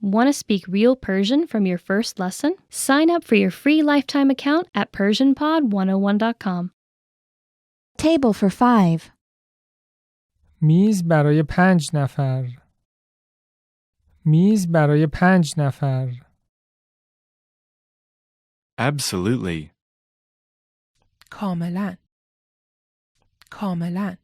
Want to speak real Persian from your first lesson? Sign up for your free lifetime account at PersianPod101.com. Table for 5. میز برای 5 نفر. میز برای 5 نفر. Absolutely. کاملا. کاملا.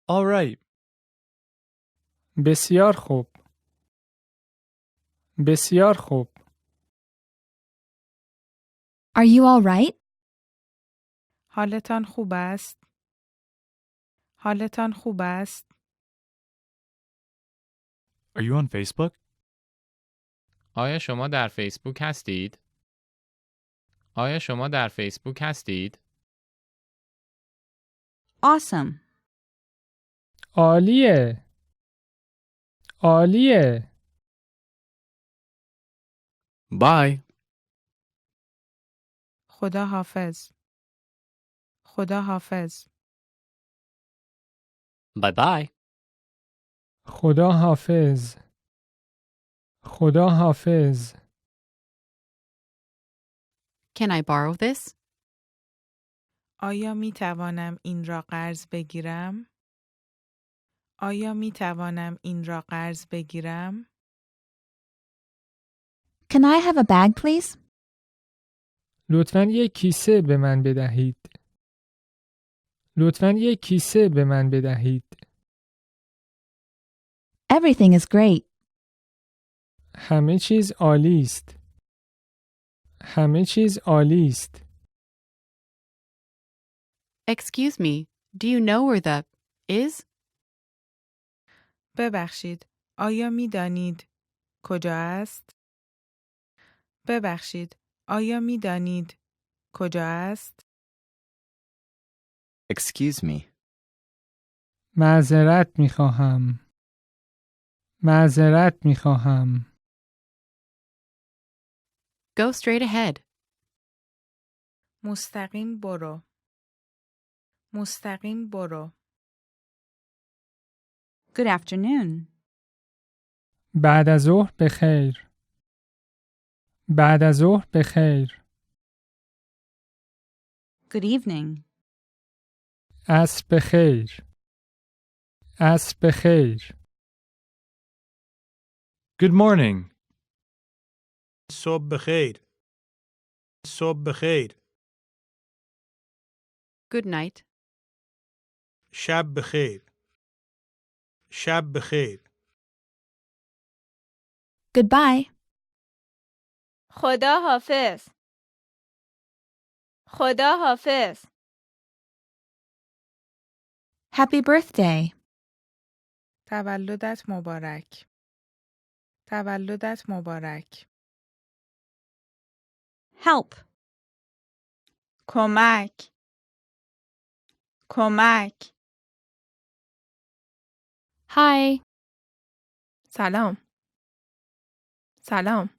All right. بسیار خوب. بسیار خوب. Are you all right? حالتان خوب است؟ حالتان خوب است؟ Are you on Facebook? آیا شما در فیسبوک هستید؟ آیا شما در فیسبوک هستید؟ Awesome. عالیه. عالیه. Bye. خدا حافظ. خدا حافظ. Bye bye. خدا حافظ. خدا حافظ. Can I borrow this? آیا می توانم این را قرض بگیرم؟ آیا می توانم این را قرض بگیرم؟ Can I have a bag, please? لطفاً یک کیسه به من بدهید. لطفاً یک کیسه به من بدهید. Everything is great. همه چیز عالی است. همه چیز عالی است. Excuse me, do you know where the is? ببخشید. آیا می دانید کجا است؟ ببخشید. آیا می دانید کجا است؟ Excuse me. معذرت می‌خواهم. معذرت می‌خواهم. Go straight ahead. مستقیم برو. مستقیم برو. Good afternoon. بعد از ظهر بخیر. بعد از ظهر بخیر. Good evening. عصر بخیر. عصر بخیر. Good morning. صبح بخیر. صبح بخیر. Good night. شب بخیر. شب بخیر. Goodbye. خدا حافظ. خدا حافظ. Happy birthday. تولدت مبارک. تولدت مبارک. Help. کمک. کمک. Hi. سلام. سلام.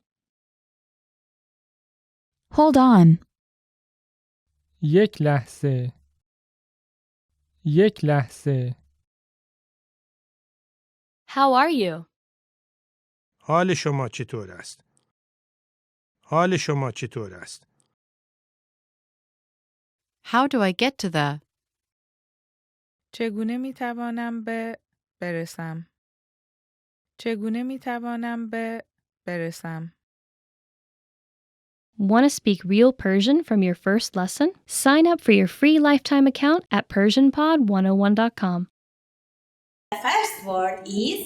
Hold on. یک لحظه. یک لحظه. How are you? حال شما چطور است؟ حال شما چطور است؟ How do I get to the? چگونه می توانم به برسم؟ چگونه می توانم به برسم؟ Want to speak real Persian from your first lesson? Sign up for your free lifetime account at PersianPod101.com. The first word is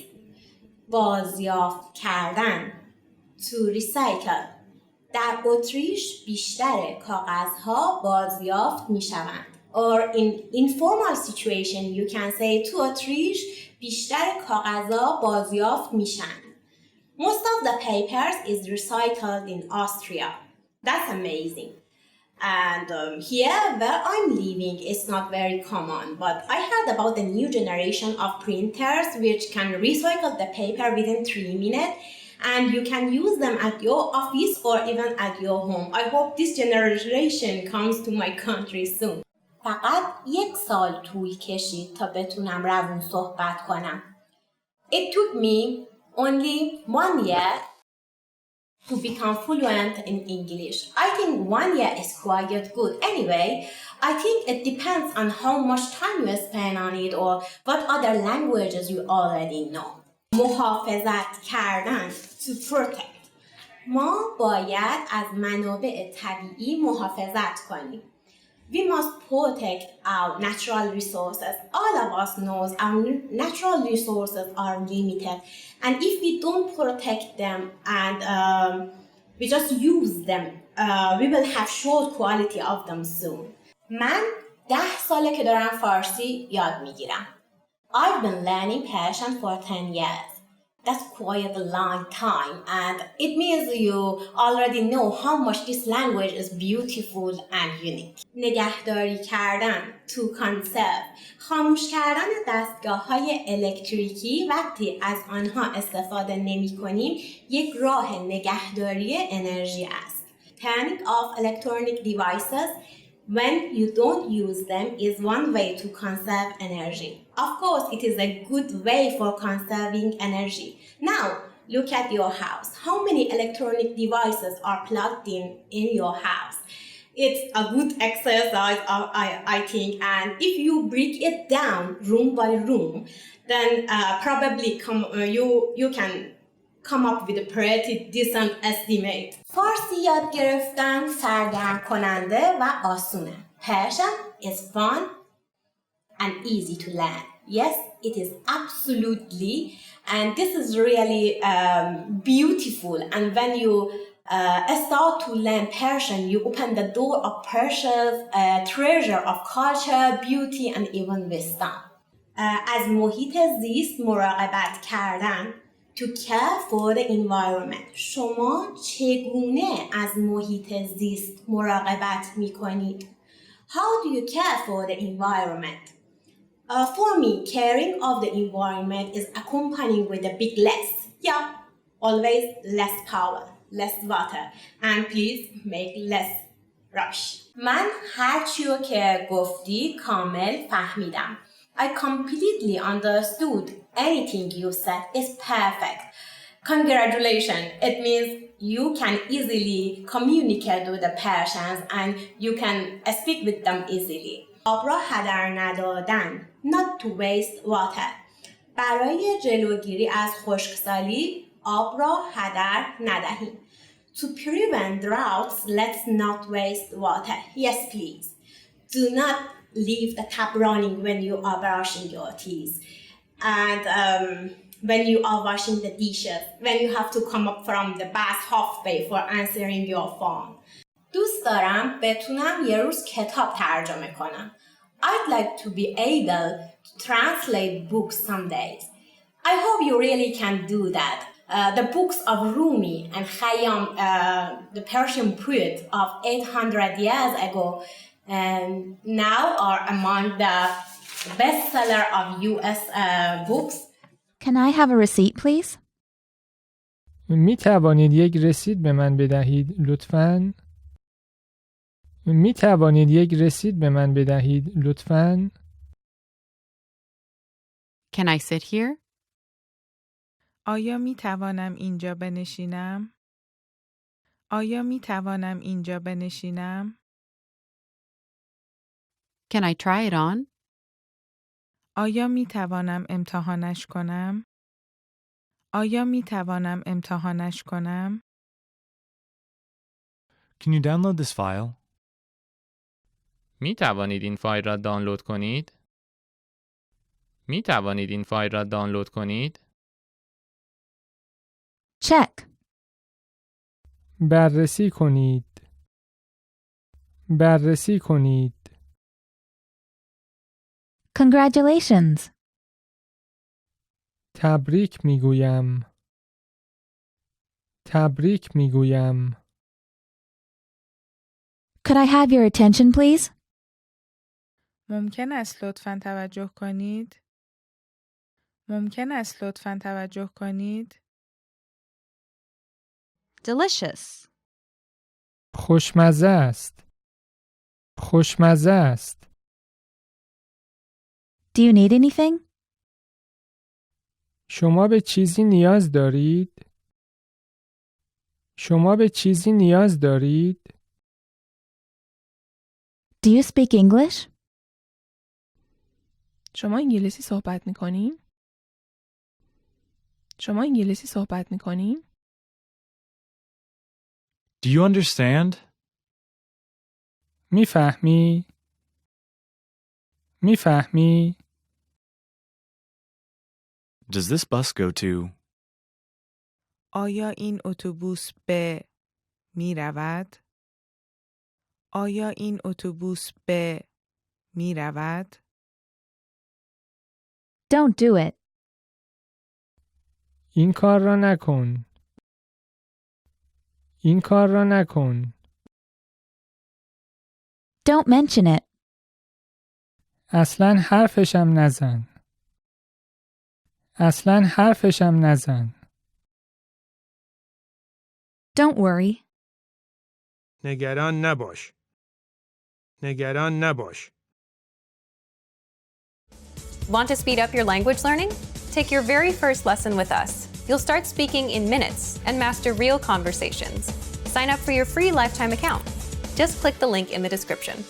بازیافت کردن. To recycle. در اتریش بیشتر کاغذها بازیافت می شوند. Or in informal situation you can say to اتریش بیشتر کاغذها بازیافت می شوند. Most of the papers is recycled in Austria. That's amazing. And here where I'm living, it's not very common. But I heard about the new generation of printers which can recycle the paper within 3 minutes. And you can use them at your office or even at your home. I hope this generation comes to my country soon. فقط 1 سال طول کشید تا بتونم روون صحبت کنم. It took me only 1 year to become fluent in English. I think 1 year is quite good. Anyway, I think it depends on how much time you spend on it or what other languages you already know. محافظت کردن to protect. ما باید از منابع طبیعی محافظت کنیم. We must protect our natural resources. All of us knows our natural resources are limited, and if we don't protect them and we just use them, we will have short quality of them soon. من 10 ساله که دارم فارسی یاد میگیرم. I've been learning Persian for 10 years. That's quite a long time, and it means you already know how much this language is beautiful and unique. نگهداری کردن to conserve. خاموش کردن دستگاه‌های الکتریکی وقتی از آنها استفاده نمی‌کنیم یک راه نگهداری انرژی است. Turning off electronic devices when you don't use them is one way to conserve energy. Of course, it is a good way for conserving energy. Now, look at your house. How many electronic devices are plugged in your house? It's a good exercise, I think. And if you break it down room by room, then probably you can come up with a pretty decent estimate. فارسی یاد گرفتن سرگرم کننده و آسونه. Persian is fun and easy to learn. Yes, it is absolutely, and this is really beautiful. And when you start to learn Persian, you open the door of Persia's treasure of culture, beauty, and even wisdom. از محیط زیست مراقبت کردن. To care for the environment. شما چگونه از محیط زیست مراقبت می کنید؟ How do you care for the environment? For me, caring of the environment is accompanying with a big less. Yeah, always less power, less water, and please make less rubbish. من هر چیو که گفتی کامل فهمیدم. I completely understood anything you said is perfect. Congratulations. It means you can easily communicate with the Persians and you can speak with them easily. آب را هدر ندادن. Not to waste water. برای جلوگیری از خشکسالی آب را هدر ندهیم. To prevent droughts, let's not waste water. Yes, please. Do not leave the tap running when you are brushing your teeth. And when you are washing the dishes, when you have to come up from the bath halfway for answering your phone. دوست دارم بتونم یه روز کتاب ترجمه کنم. I'd like to be able to translate books some days. I hope you really can do that. The books of Rumi and Khayyam, the Persian poet of 800 years ago, now are among the bestseller of US books. Can I have a receipt, please? می توانید یک رسید به من بدهید لطفاً؟ می توانید یک رسید به من بدهید لطفاً؟ Can I sit here? آیا می توانم اینجا بنشینم؟ آیا می توانم اینجا بنشینم؟ Can I try it on? آیا می توانم امتحانش کنم؟ آیا می توانم امتحانش کنم؟ Can you download this file? می توانید این فایل را دانلود کنید؟ می توانید این فایل را دانلود کنید؟ Check. بررسی کنید. بررسی کنید. Congratulations. تبریک میگویم. تبریک میگویم. Could I have your attention, please? ممکن است لطفاً توجه کنید؟ ممکن است لطفاً توجه کنید؟ Delicious. خوشمزه است. خوشمزه است. Do you need anything? شما به چیزی نیاز دارید؟ شما به چیزی نیاز دارید؟ Do you speak English? شما انگلیسی صحبت می‌کنین؟ شما انگلیسی صحبت می‌کنین؟ Do you understand? میفهمی؟ میفهمی؟ Does this bus go to? آیا این اتوبوس به می رود؟ آیا این اتوبوس به می رود؟ Don't do it. این کار را نکن. این کار را نکن. Don't mention it. اصلاً حرفشم نزن. اصلاً حرفشم نزن. Don't worry. نگران نباش. نگران نباش. Want to speed up your language learning? Take your very first lesson with us. You'll start speaking in minutes and master real conversations. Sign up for your free lifetime account. Just click the link in the description.